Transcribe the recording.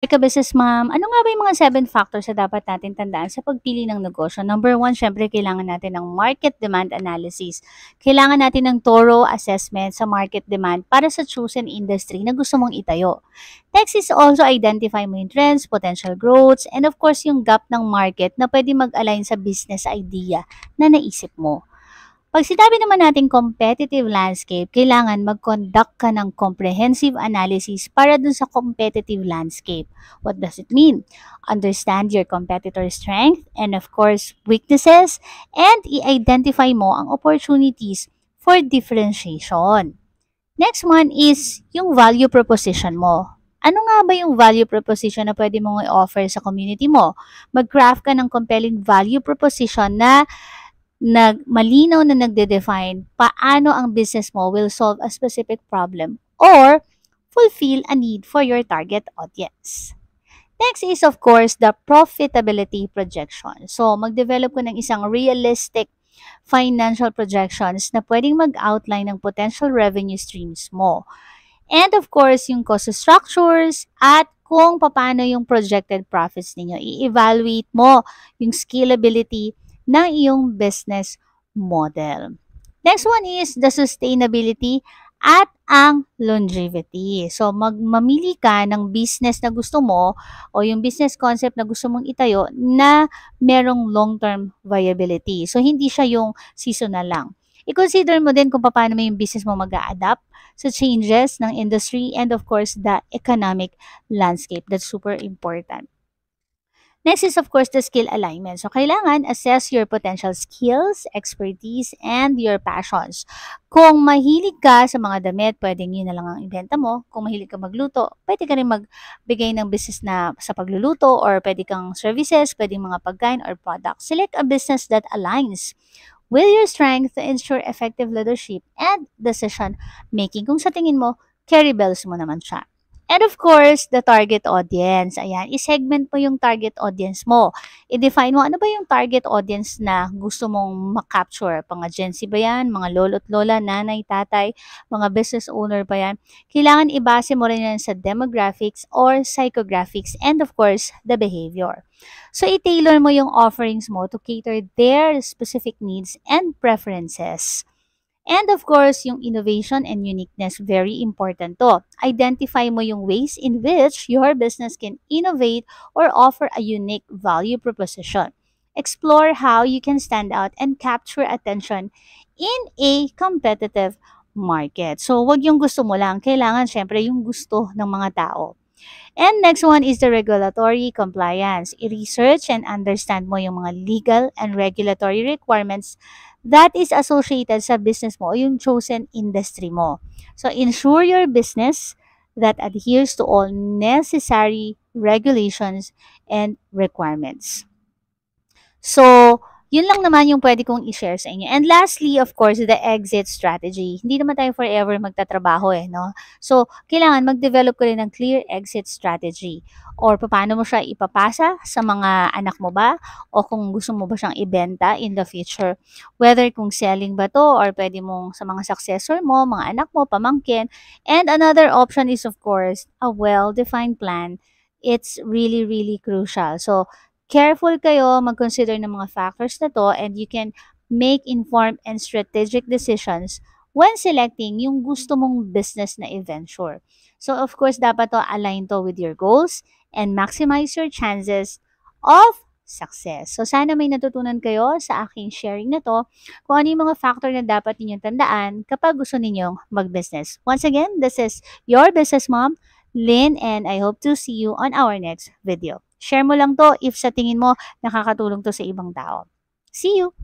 Ka-business ma'am, ano nga ba yung mga 7 factors na dapat natin tandaan sa pagpili ng negosyo? Number 1, syempre kailangan natin ng market demand analysis. Kailangan natin ng thorough assessment sa market demand para sa chosen industry na gusto mong itayo. Next is also identify mo yung trends, potential growths, and of course yung gap ng market na pwede mag-align sa business idea na naisip mo. Pag sinabi naman natin competitive landscape, kailangan mag-conduct ka ng comprehensive analysis para dun sa competitive landscape. What does it mean? Understand your competitor's strength and of course weaknesses, and i-identify mo ang opportunities for differentiation. Next one is yung value proposition mo. Ano nga ba yung value proposition na pwede mong i-offer sa community mo? Mag-craft ka ng compelling value proposition na malinaw na nagde-define paano ang business mo will solve a specific problem or fulfill a need for your target audience. Next is of course the profitability projection. So mag-develop ko ng isang realistic financial projections na pwedeng mag-outline ng potential revenue streams mo. And of course, yung cost structures at kung paano yung projected profits ninyo. I-evaluate mo yung scalability ng iyong business model. Next one is the sustainability at ang longevity. So, mamili ka ng business na gusto mo o yung business concept na gusto mong itayo na merong long-term viability. So, hindi siya yung seasonal lang. I-consider mo din kung paano mo yung business mo mag-a-adapt sa changes ng industry and of course the economic landscape. That's super important. Next is of course the skill alignment. So kailangan assess your potential skills, expertise, and your passions. Kung mahilig ka sa mga damit, pwedeng yun na lang ang ibenta mo. Kung mahilig ka magluto, pwede ka rin magbigay ng business na sa pagluluto or pwede kang services, pwedeng mga pagkain or products. Select a business that aligns with your strength to ensure effective leadership and decision making. Kung sa tingin mo, carry bells mo naman siya. And of course, the target audience. Ayan, i-segment mo yung target audience mo. I-define mo, ano ba yung target audience na gusto mong makapture? Mga Gen Z ba yan? Mga lolo't lola, nanay, tatay, mga business owner ba yan? Kailangan ibase mo rin yan sa demographics or psychographics and of course, the behavior. So, i-tailor mo yung offerings mo to cater their specific needs and preferences. And of course, yung innovation and uniqueness, very important to. Identify mo yung ways in which your business can innovate or offer a unique value proposition. Explore how you can stand out and capture attention in a competitive market. So, wag yung gusto mo lang. Kailangan, syempre, yung gusto ng mga tao. And next one is the regulatory compliance. I-research and understand mo yung mga legal and regulatory requirements that is associated sa business mo o yung chosen industry mo. So, ensure your business that adheres to all necessary regulations and requirements. So, yun lang naman yung pwede kong i-share sa inyo. And lastly, of course, the exit strategy. Hindi naman tayo forever magtatrabaho no? So, kailangan mag-develop ko rin ng clear exit strategy. Or paano mo siya ipapasa sa mga anak mo ba? O kung gusto mo ba siyang ibenta in the future. Whether kung selling ba to or pwede mong sa mga successor mo, mga anak mo, pamangkin. And another option is of course, a well-defined plan. It's really, really crucial. So, careful kayo mag-consider ng mga factors na to and you can make informed and strategic decisions when selecting yung gusto mong business na i-venture. So, of course, dapat to align to with your goals and maximize your chances of success. So, sana may natutunan kayo sa aking sharing na to kung ano yung mga factor na dapat ninyong tandaan kapag gusto ninyong mag-business. Once again, this is your business mom, Lynn, and I hope to see you on our next video. Share mo lang to if sa tingin mo nakakatulong to sa ibang tao. See you!